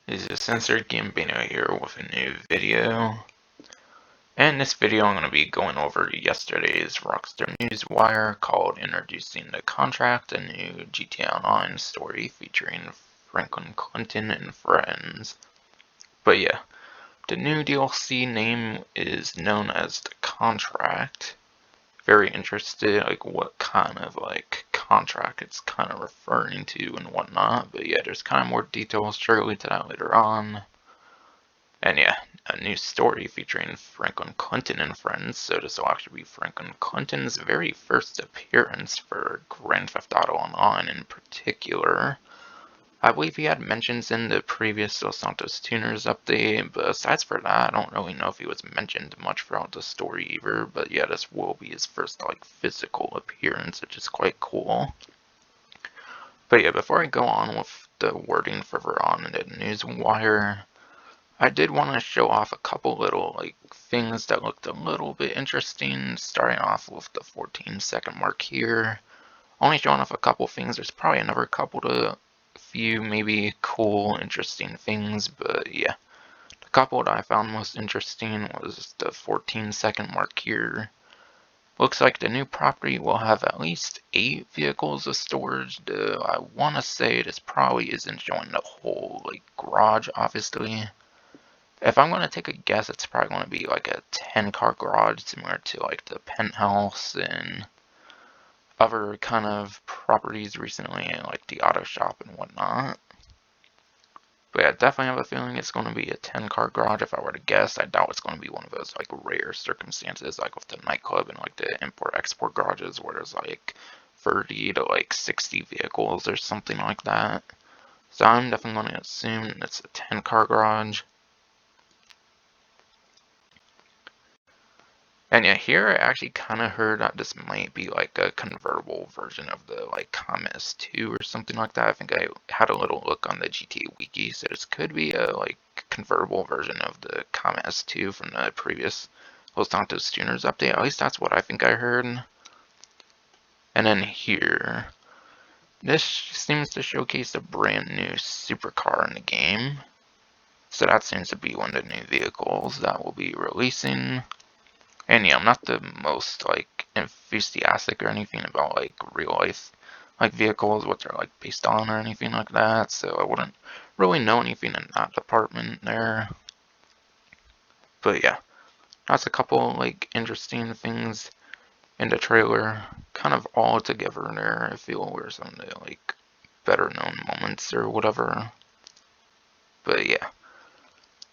This is Censored Gambino here with a new video. And in this video I'm going to be going over yesterday's Rockstar Newswire called Introducing the Contract, a new GTA Online story featuring Franklin Clinton and friends. But yeah, the new DLC name is known as the Contract. Very interested like what kind of like contract it's kind of referring to and whatnot, but yeah, there's kind of more details surely to that later on. And yeah, a new story featuring Franklin Clinton and friends, so this will actually be Franklin Clinton's very first appearance for Grand Theft Auto Online in particular. I believe he had mentions in the previous Los Santos Tuners update, but aside for that, I don't really know if he was mentioned much throughout the story either, but yeah, this will be his first like physical appearance, which is quite cool. But yeah, before I go on with the wording further on in the Newswire, I did want to show off a couple little like things that looked a little bit interesting, starting off with the 14-second mark here. Only showing off a couple things, there's probably another couple to few maybe cool, interesting things, but yeah. The couple that I found most interesting was the 14-second mark here. Looks like the new property will have at least 8 vehicles of storage, though I want to say this probably isn't showing the whole like garage, obviously. If I'm going to take a guess, it's probably going to be like a 10-car garage, similar to like the penthouse and other kind of properties recently, like the auto shop and whatnot. But yeah, I definitely have a feeling it's going to be a 10-car garage. If I were to guess, I doubt it's going to be one of those like rare circumstances, like with the nightclub and like the import-export garages, where there's like 30 to like 60 vehicles or something like that. So I'm definitely going to assume it's a 10-car garage. And yeah, here I actually kind of heard that this might be like a convertible version of the like Comet S2 or something like that. I think I had a little look on the GTA wiki, so this could be a like convertible version of the Comet S2 from the previous Los Santos Tuners update. At least that's what I think I heard. And then here, this seems to showcase a brand new supercar in the game. So that seems to be one of the new vehicles that will be releasing. And yeah, I'm not the most like enthusiastic or anything about like real life like vehicles, what they're like based on or anything like that, so I wouldn't really know anything in that department there. But yeah, that's a couple like interesting things in the trailer, kind of all together there. I feel were some of the like better known moments or whatever. But yeah,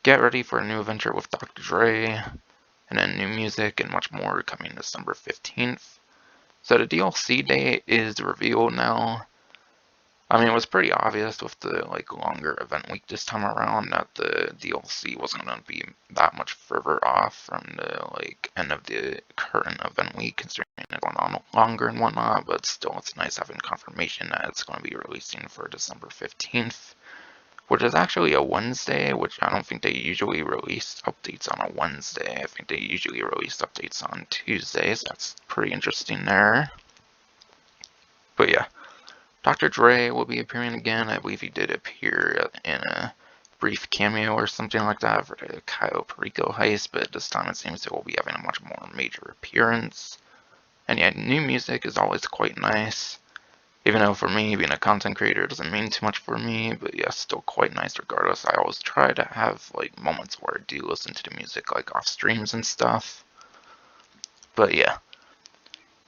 get ready for a new adventure with Dr. Dre. And then new music and much more coming December 15th. So the DLC date is revealed now. I mean, it was pretty obvious with the like longer event week this time around that the DLC wasn't going to be that much further off from the like end of the current event week, considering it's going on longer and whatnot. But still, it's nice having confirmation that it's going to be releasing for December 15th. Which is actually a Wednesday, which I don't think they usually release updates on a Wednesday. I think they usually release updates on Tuesdays. That's pretty interesting there. But yeah, Dr. Dre will be appearing again. I believe he did appear in a brief cameo or something like that for the Cayo Perico Heist, but this time it seems it will be having a much more major appearance. And yeah, new music is always quite nice. Even though for me, being a content creator doesn't mean too much for me, but yeah, still quite nice regardless. I always try to have like moments where I do listen to the music like off streams and stuff. But yeah,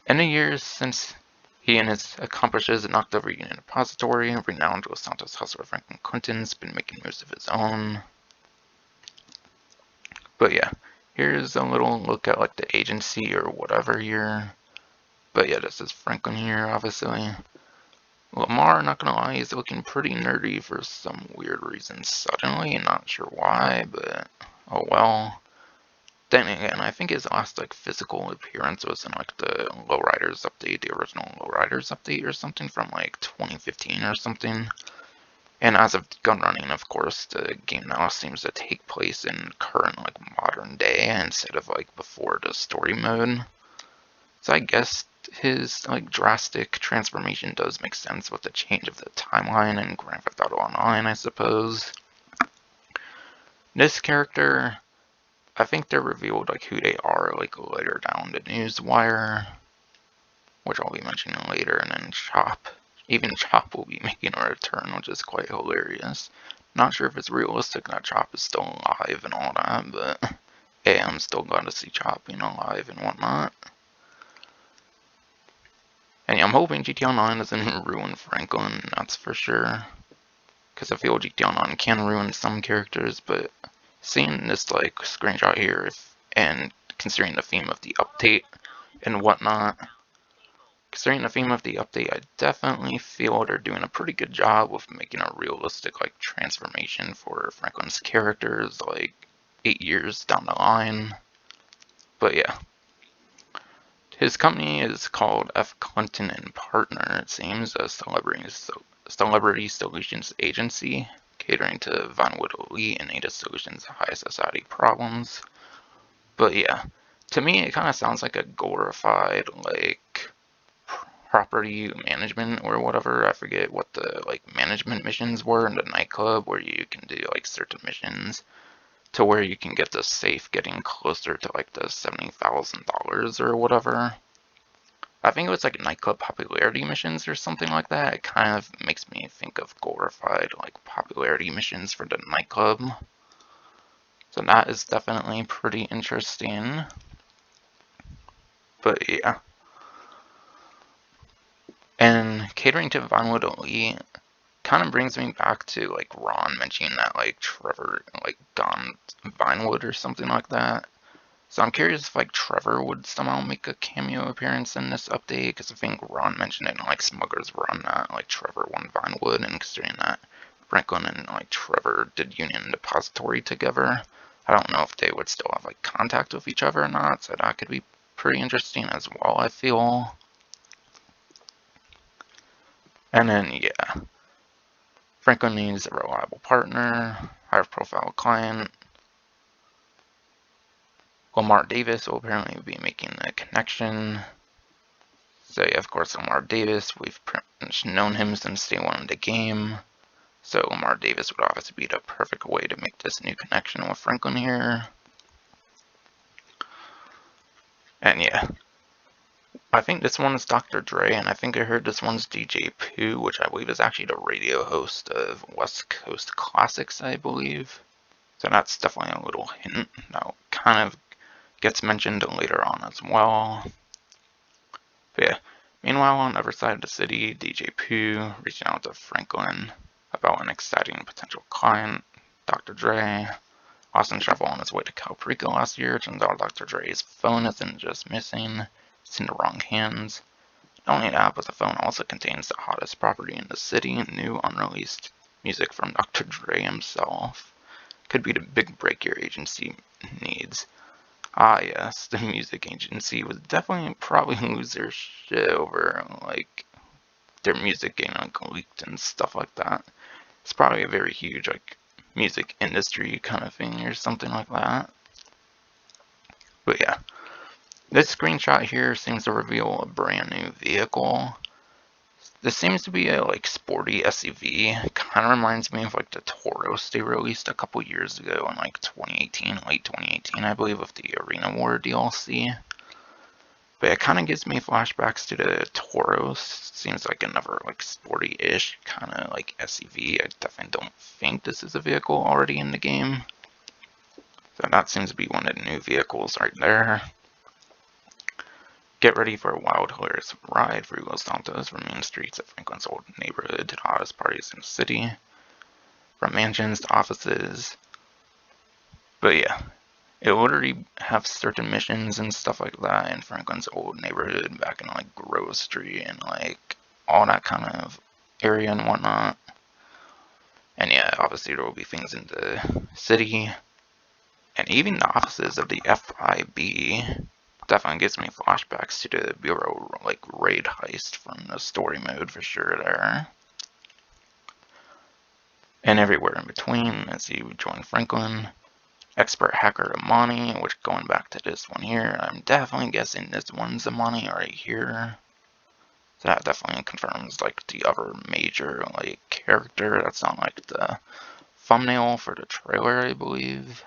in the years since he and his accomplices knocked over Union Depository, renowned Los Santos hustler Franklin Clinton's been making moves of his own. But yeah, here's a little look at like the agency or whatever here. But yeah, this is Franklin here, obviously. Lamar, not gonna lie, is looking pretty nerdy for some weird reason suddenly, not sure why, but oh well. Then again, I think his last like physical appearance was in like the Lowriders update, the original Lowriders update or something from like 2015 or something. And as of gun running, of course, the game now seems to take place in current like modern day instead of like before the story mode. So I guess his like drastic transformation does make sense with the change of the timeline and Grand Theft Auto Online, I suppose. This character, I think they're revealed like who they are like later down the newswire, which I'll be mentioning later, and then Chop. Even Chop will be making a return, which is quite hilarious. Not sure if it's realistic that Chop is still alive and all that, but hey, I'm still glad to see Chop being alive and whatnot. And yeah, I'm hoping GTA Online doesn't ruin Franklin, that's for sure. Because I feel GTA Online can ruin some characters, but seeing this like screenshot here, and considering the theme of the update and whatnot, I definitely feel they're doing a pretty good job with making a realistic like transformation for Franklin's characters like 8 years down the line. But yeah. His company is called F. Clinton and Partner, it seems, a celebrity solutions agency catering to Vinewood elite and native solutions to high society problems. But yeah, to me it kind of sounds like a glorified like property management or whatever. I forget what the like management missions were in the nightclub, where you can do like certain missions to where you can get the safe getting closer to like the $70,000 or whatever. I think it was like Nightclub Popularity Missions or something like that. It kind of makes me think of glorified like popularity missions for the nightclub. So that is definitely pretty interesting. But yeah. And catering to Vinewood elite kind of brings me back to like Ron mentioning that like Trevor like gone Vinewood or something like that. So I'm curious if like Trevor would somehow make a cameo appearance in this update, because I think Ron mentioned it in like Smuggler's Run that like Trevor won Vinewood, and considering that Franklin and like Trevor did Union Depository together, I don't know if they would still have like contact with each other or not, so that could be pretty interesting as well, I feel. And then yeah, Franklin needs a reliable partner, high profile client. Lamar Davis will apparently be making the connection. So yeah, of course, Lamar Davis, we've pretty much known him since day one of the game. So Lamar Davis would obviously be the perfect way to make this new connection with Franklin here. And yeah, I think this one is Dr. Dre, and I think I heard this one's DJ Pooh, which I believe is actually the radio host of West Coast Classics, I believe. So that's definitely a little hint that kind of gets mentioned later on as well. But yeah, meanwhile on the other side of the city, DJ Pooh reaching out to Franklin about an exciting potential client, Dr. Dre. Lost in travel on his way to Cayo Perico last year. Turns out Dr. Dre's phone isn't just missing, it's in the wrong hands. Not only that, but the phone also contains the hottest property in the city, new unreleased music from Dr. Dre himself. Could be the big break your agency needs. Ah yes, the music agency would definitely probably lose their shit over like their music getting like leaked and stuff like that. It's probably a very huge like music industry kind of thing or something like that. But yeah, this screenshot here seems to reveal a brand new vehicle. This seems to be a like sporty SUV. Kind of reminds me of like the Tauros they released a couple years ago in like 2018, late 2018, I believe, with the Arena War DLC. But it kind of gives me flashbacks to the Tauros. Seems like another like sporty-ish kind of like SUV. I definitely don't think this is a vehicle already in the game. So that seems to be one of the new vehicles right there. Get ready for a wild, hilarious ride through Los Santos from main streets of Franklin's old neighborhood to the hottest parties in the city. From mansions to offices. But yeah, it would already have certain missions and stuff like that in Franklin's old neighborhood back in like Grove Street and like all that kind of area and whatnot. And yeah, obviously there will be things in the city. And even the offices of the FIB definitely gives me flashbacks to the Bureau like raid heist from the story mode for sure there. And everywhere in between as you join Franklin. Expert Hacker Imani, which going back to this one here, I'm definitely guessing this one's Imani right here. So that definitely confirms like the other major like character that's on like the thumbnail for the trailer, I believe.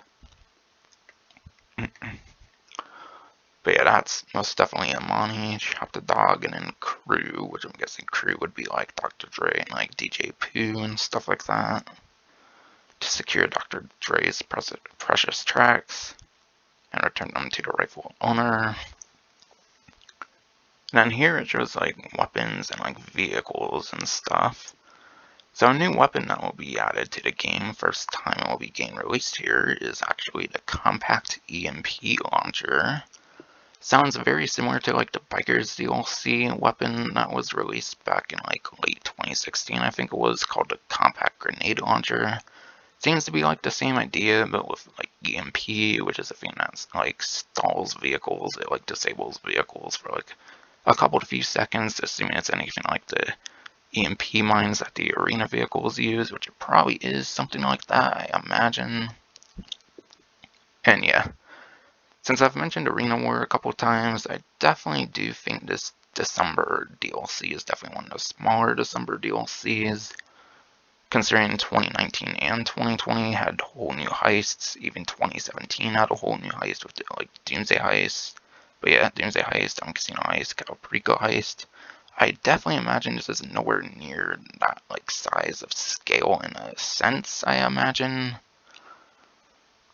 But yeah, that's most definitely Imani, Chop the Dog, and then Crew, which I'm guessing Crew would be like Dr. Dre and like DJ Pooh and stuff like that. To secure Dr. Dre's precious tracks and return them to the rightful owner. And then here it shows like weapons and like vehicles and stuff. So a new weapon that will be added to the game, first time it will be game released here, is actually the Compact EMP Launcher. Sounds very similar to like the Bikers DLC weapon that was released back in like late 2016, I think it was, called the Compact Grenade Launcher. Seems to be like the same idea, but with like EMP, which is a thing that's like stalls vehicles. It like disables vehicles for like a couple to few seconds, assuming it's anything like the EMP mines that the arena vehicles use, which it probably is something like that, I imagine. And yeah, since I've mentioned Arena War a couple times, I definitely do think this December DLC is definitely one of the smaller December DLCs. Considering 2019 and 2020 had whole new heists, even 2017 had a whole new heist with the, like Doomsday Heist. But yeah, Doomsday Heist, Casino Heist, Cayo Perico Heist. I definitely imagine this is nowhere near that like size of scale in a sense, I imagine.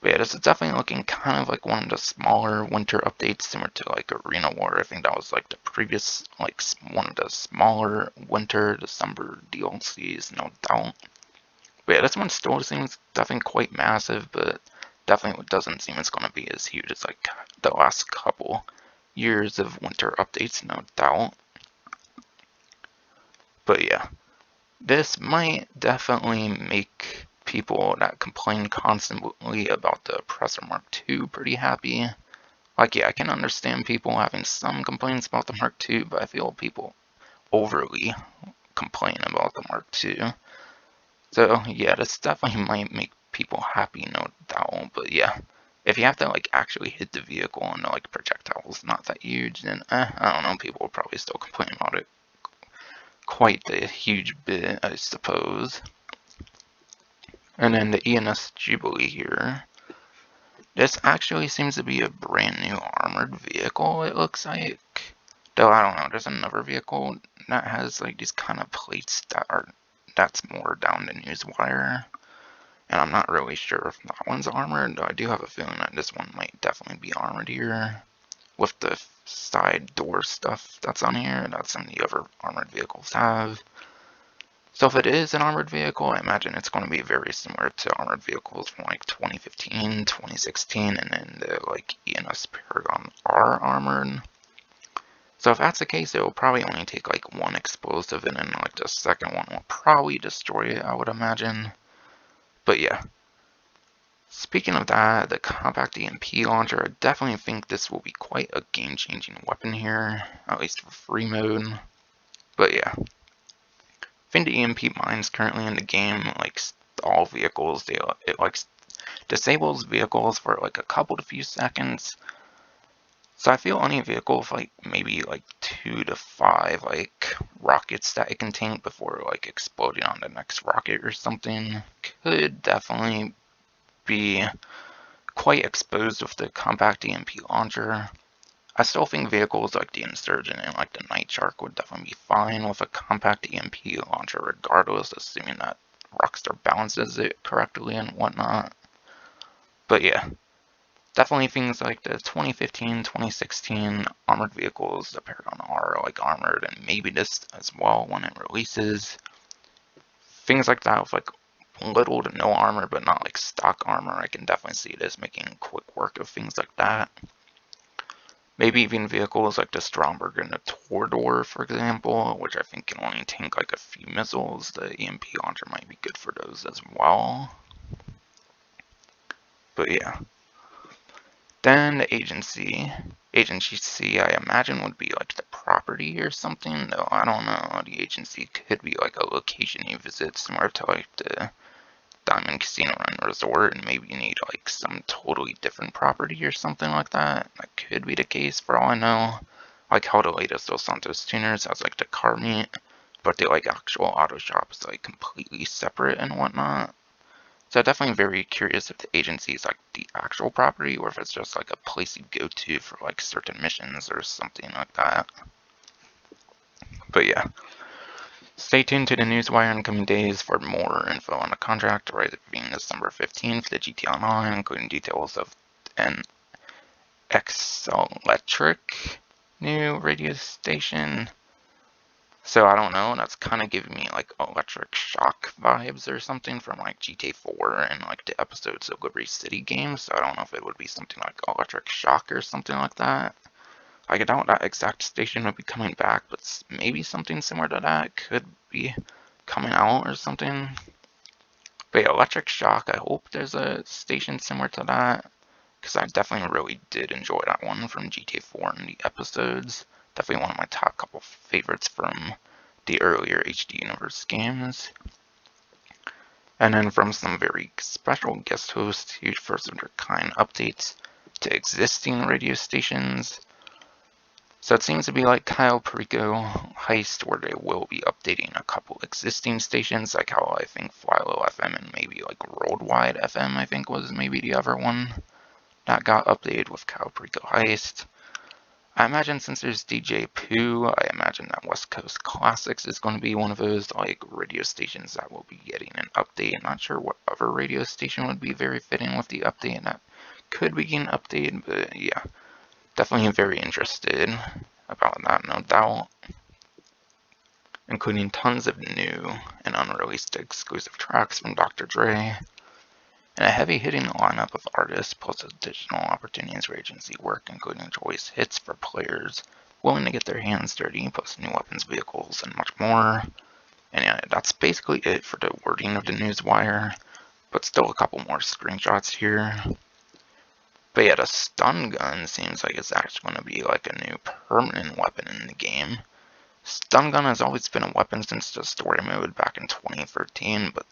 But yeah, this is definitely looking kind of like one of the smaller winter updates, similar to like Arena War. I think that was like the previous, like one of the smaller winter December DLCs, no doubt. But yeah, this one still seems definitely quite massive, but definitely doesn't seem it's going to be as huge as like the last couple years of winter updates, no doubt. But yeah, this might definitely make people that complain constantly about the Oppressor Mark II pretty happy. Like, yeah, I can understand people having some complaints about the Mark II, but I feel people overly complain about the Mark II. So, yeah, this definitely might make people happy, no doubt. But yeah, if you have to, like, actually hit the vehicle and the, like, projectile's not that huge, then, I don't know, people will probably still complain about it quite a huge bit, I suppose. And then the Enus Jubilee here. This actually seems to be a brand new armored vehicle, it looks like. Though I don't know, there's another vehicle that has like these kind of plates that's more down the news wire. And I'm not really sure if that one's armored, though I do have a feeling that this one might definitely be armored here. With the side door stuff that's on here, that's some of the other armored vehicles have. So if it is an armored vehicle, I imagine it's going to be very similar to armored vehicles from like 2015, 2016, and then the like Enus Paragon R armored. So if that's the case, it will probably only take like one explosive, and then like the second one will probably destroy it, I would imagine. But yeah. Speaking of that, the Compact EMP Launcher, I definitely think this will be quite a game-changing weapon here, at least for free mode. But yeah. I think the EMP mines currently in the game, like all vehicles, it like disables vehicles for like a couple to few seconds. So I feel any vehicle with like maybe like 2 to 5 like rockets that it can tank before like exploding on the next rocket or something could definitely be quite exposed with the Compact EMP Launcher. I still think vehicles like the Insurgent and like the Night Shark would definitely be fine with a Compact EMP Launcher regardless, assuming that Rockstar balances it correctly and whatnot. But yeah, definitely things like the 2015, 2016 armored vehicles, the Paragon R are like armored, and maybe this as well when it releases. Things like that with like little to no armor, but not like stock armor, I can definitely see this making quick work of things like that. Maybe even vehicles like the Stromberg and the Torador, for example, which I think can only tank like a few missiles. The EMP launcher might be good for those as well. But yeah. Then the agency. Agency C, I imagine, would be like the property or something, though I don't know. The agency could be like a location you visit, similar to like the Diamond Casino and Resort, and maybe you need like some totally different property or something like that. That could be the case for all I know. Like how the latest Los Santos Tuners has like the car meet, but the like actual auto shop is like completely separate and whatnot. So definitely very curious if the agency is like the actual property or if it's just like a place you go to for like certain missions or something like that. But yeah, stay tuned to the newswire in coming days for more info on the contract arriving December 15th for the GT Online, including details of an eclectic new radio station. So I don't know, that's kind of giving me like electric shock vibes or something from like GTA 4 and like the episodes of Liberty City games. So I don't know if it would be something like electric shock or something like that. I doubt that exact station would be coming back, but maybe something similar to that could be coming out or something. But yeah, electric shock, I hope there's a station similar to that, because I definitely really did enjoy that one from GTA 4 in the episodes. Definitely one of my top couple favorites from the earlier HD Universe games. And then from some very special guest hosts, huge first of their kind updates to existing radio stations. So it seems to be like Cayo Perico Heist, where they will be updating a couple existing stations, like how I think Flylow FM and maybe like Worldwide FM, I think was maybe the other one that got updated with Cayo Perico Heist. I imagine since there's DJ Pooh, I imagine that West Coast Classics is going to be one of those like radio stations that will be getting an update. I'm not sure what other radio station would be very fitting with the update that could be getting updated, but yeah, definitely very interested about that, no doubt. Including tons of new and unreleased exclusive tracks from Dr. Dre, and a heavy-hitting lineup of artists, plus additional opportunities for agency work, including choice hits for players willing to get their hands dirty, plus new weapons, vehicles, and much more. And yeah, that's basically it for the wording of the newswire, but still a couple more screenshots here. But yeah, the stun gun seems like it's actually going to be like a new permanent weapon in the game. Stun gun has always been a weapon since the story mode back in 2013, but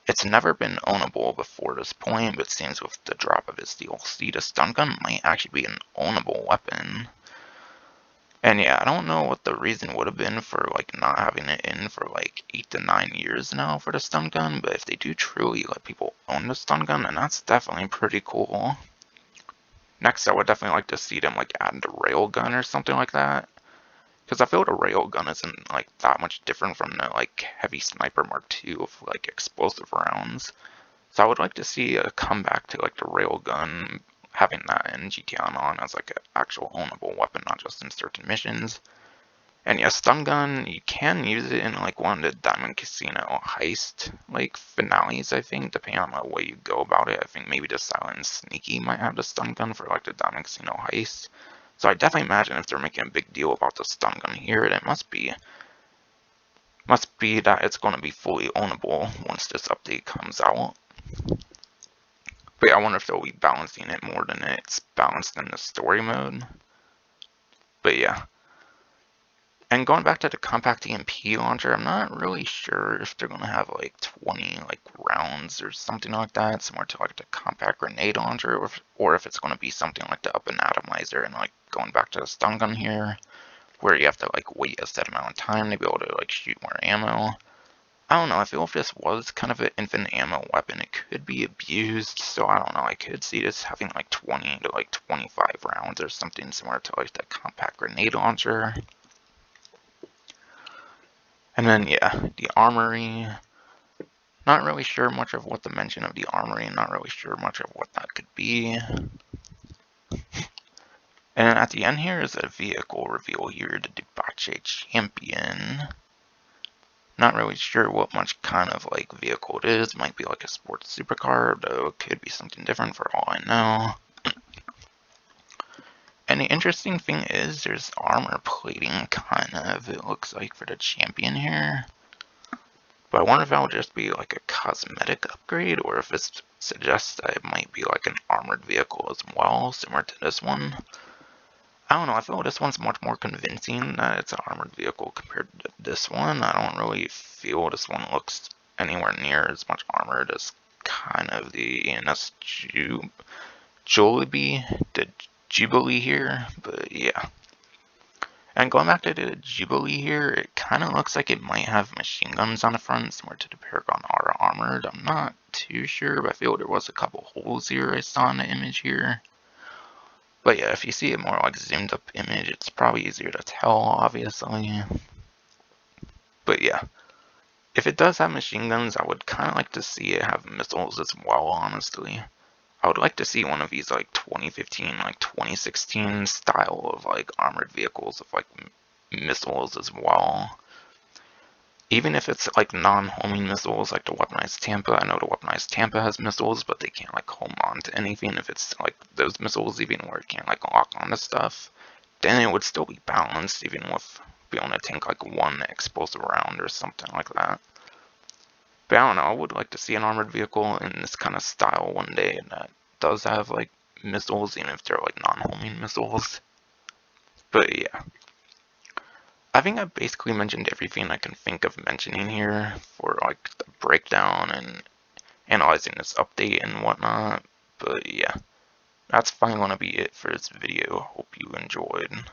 it's never been ownable before this point, but it seems with the drop of its DLC, the stun gun might actually be an ownable weapon. And yeah, I don't know what the reason would have been for like not having it in for like 8 to 9 years now for the stun gun, but if they do truly let people own the stun gun, then that's definitely pretty cool. Next, I would definitely like to see them like add the rail gun or something like that. Because I feel the railgun isn't like that much different from the like heavy sniper Mark II of like explosive rounds. So I would like to see a comeback to like the railgun, having that in GTA Online as like an actual ownable weapon, not just in certain missions. And yeah, stun gun, you can use it in like one of the Diamond Casino heist like finales, I think, depending on the way you go about it. I think maybe the Silent Sneaky might have the stun gun for like the Diamond Casino heist. So I definitely imagine if they're making a big deal about the stun gun here, it must be that it's going to be fully ownable once this update comes out. But yeah, I wonder if they'll be balancing it more than it's balanced in the story mode. But yeah. And going back to the Compact EMP Launcher, I'm not really sure if they're going to have like 20 like rounds or something like that, similar to like the Compact Grenade Launcher, or if it's going to be something like the Up and Atomizer, and like going back to the stun gun here, where you have to like wait a set amount of time to be able to like shoot more ammo. I don't know, I feel if this was kind of an infinite ammo weapon, it could be abused, so I don't know, I could see this having like 20 to like 25 rounds or something similar to like the Compact Grenade Launcher. And then, yeah, the armory. Not really sure much of what the mention of the armory, not really sure much of what that could be. And at the end here is a vehicle reveal here, the Dewbauchee Champion. Not really sure what much kind of like vehicle it is. Might be like a sports supercar, though it could be something different for all I know. And the interesting thing is there's armor plating, kind of, it looks like, for the Champion here. But I wonder if that would just be like a cosmetic upgrade, or if it suggests that it might be like an armored vehicle as well, similar to this one. I don't know, I feel this one's much more convincing that it's an armored vehicle compared to this one. I don't really feel this one looks anywhere near as much armored as kind of the Enus Jubilee here, but yeah. And going back to the Jubilee here, it kind of looks like it might have machine guns on the front, similar to the Paragon R armored. I'm not too sure, but I feel there was a couple holes here I saw in the image here. But yeah, if you see a more like zoomed up image, it's probably easier to tell, obviously. But yeah, if it does have machine guns, I would kind of like to see it have missiles as well, honestly. I would like to see one of these like 2015, like 2016 style of like armored vehicles with like missiles as well. Even if it's like non-homing missiles like the weaponized Tampa. I know the weaponized Tampa has missiles, but they can't like home onto anything. If it's like those missiles even where it can't like lock onto stuff, then it would still be balanced even with being able to tank like one explosive round or something like that. But I don't know, I would like to see an armored vehicle in this kind of style one day that does have like missiles, even if they're like non-homing missiles. But yeah, I think I basically mentioned everything I can think of mentioning here for like the breakdown and analyzing this update and whatnot. But yeah, that's finally going to be it for this video. Hope you enjoyed.